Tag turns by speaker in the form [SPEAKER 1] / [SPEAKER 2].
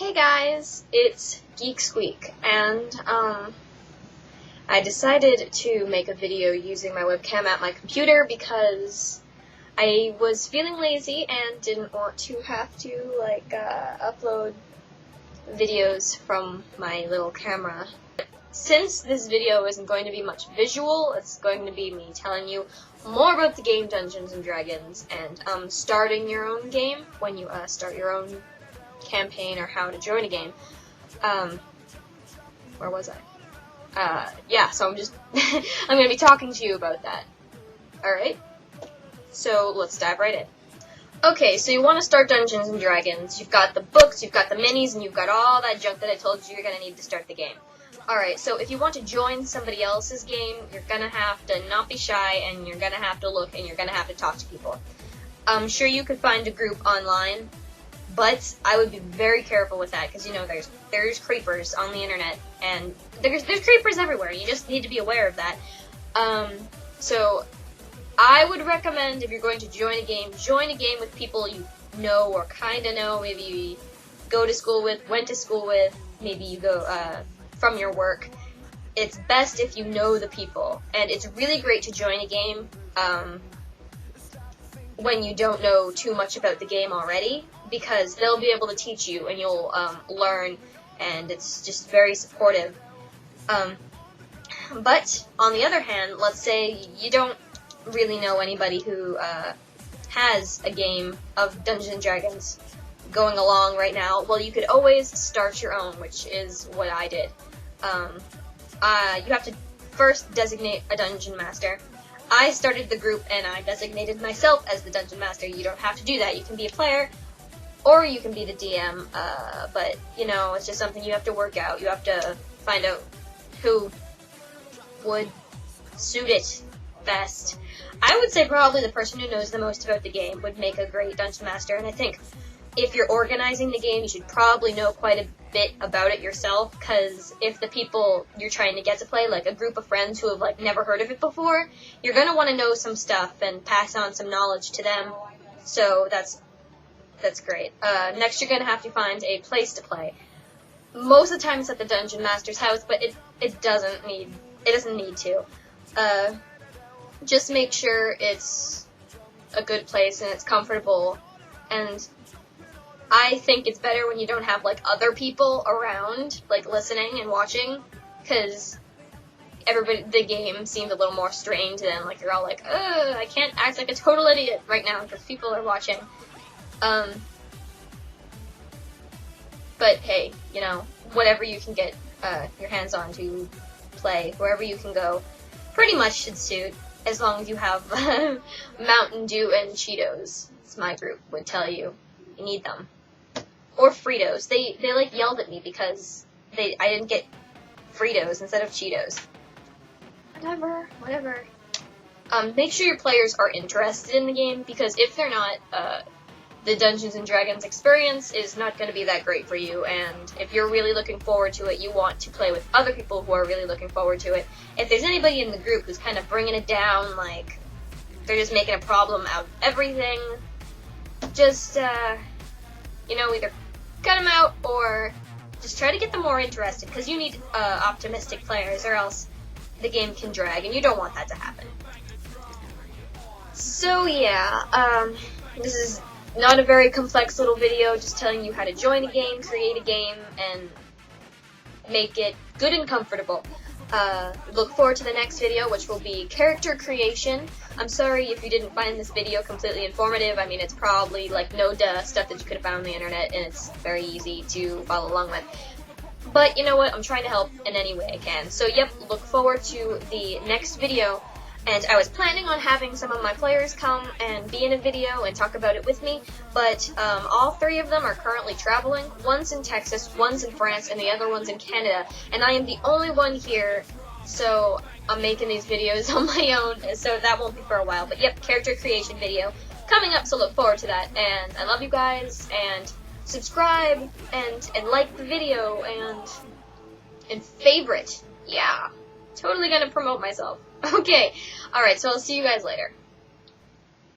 [SPEAKER 1] Hey guys, it's Geeksqueak, and I decided to make a video using my webcam at my computer because I was feeling lazy and didn't want to have to upload videos from my little camera. Since this video isn't going to be much visual, it's going to be me telling you more about the game Dungeons & Dragons and starting your own game when you start your own campaign or how to join a game. Where was I? Yeah, so I'm going to be talking to you about that. Alright? So let's dive right in. Okay, so you want to start Dungeons & Dragons. You've got the books, you've got the minis, and you've got all that junk that I told you you're going to need to start the game. Alright, so if you want to join somebody else's game, you're going to have to not be shy, and you're going to have to look, and you're going to have to talk to people. I'm sure you could find a group online, but I would be very careful with that, because, you know, there's creepers on the internet, and there's creepers everywhere. You just need to be aware of that. So I would recommend, if you're going to join a game with people you know or kind of know, maybe you go to school with, went to school with, maybe you go from your work. It's best if you know the people, and it's really great to join a game when you don't know too much about the game already, because they'll be able to teach you and you'll learn, and it's just very supportive. But on the other hand, let's say you don't really know anybody who has a game of Dungeons & Dragons going along right now. Well, you could always start your own, which is what I did. You have to first designate a Dungeon Master. I started the group and I designated myself as the Dungeon Master. You don't have to do that. You can be a player, or you can be the DM, but, you know, it's just something you have to work out. You have to find out who would suit it best. I would say probably the person who knows the most about the game would make a great Dungeon Master, and I think if you're organizing the game, you should probably know quite a bit about it yourself, because if the people you're trying to get to play, like a group of friends who have never heard of it before, you're going to want to know some stuff and pass on some knowledge to them, so that's great. Next, you're going to have to find a place to play. Most of the time it's at the Dungeon Master's house, but it doesn't need to. Just make sure it's a good place and it's comfortable, and I think it's better when you don't have other people around, listening and watching, because the game seems a little more strained than you're all ugh, I can't act like a total idiot right now because people are watching. But hey, you know, whatever you can get your hands on to play, wherever you can go, pretty much should suit, as long as you have Mountain Dew and Cheetos, as my group would tell you. You need them. Or Fritos. They yelled at me because I didn't get Fritos instead of Cheetos. Whatever. Make sure your players are interested in the game, because if they're not, the Dungeons & Dragons experience is not going to be that great for you, and if you're really looking forward to it, you want to play with other people who are really looking forward to it. If there's anybody in the group who's kind of bringing it down, they're just making a problem out of everything, just, you know, either cut them out or just try to get them more interested, because you need optimistic players, or else the game can drag, and you don't want that to happen. So yeah, this is not a very complex little video, just telling you how to join a game, create a game, and make it good and comfortable. Look forward to the next video, which will be character creation. I'm sorry if you didn't find this video completely informative. I mean, it's probably no-duh stuff that you could have found on the internet, and it's very easy to follow along with. But you know what? I'm trying to help in any way I can. So yep, look forward to the next video. And I was planning on having some of my players come and be in a video and talk about it with me, but all three of them are currently traveling. One's in Texas, one's in France, and the other one's in Canada. And I am the only one here, so I'm making these videos on my own, so that won't be for a while. But yep, character creation video coming up, so look forward to that. And I love you guys, and subscribe, and like the video, and favorite. Yeah, totally gonna promote myself. Okay, alright, so I'll see you guys later.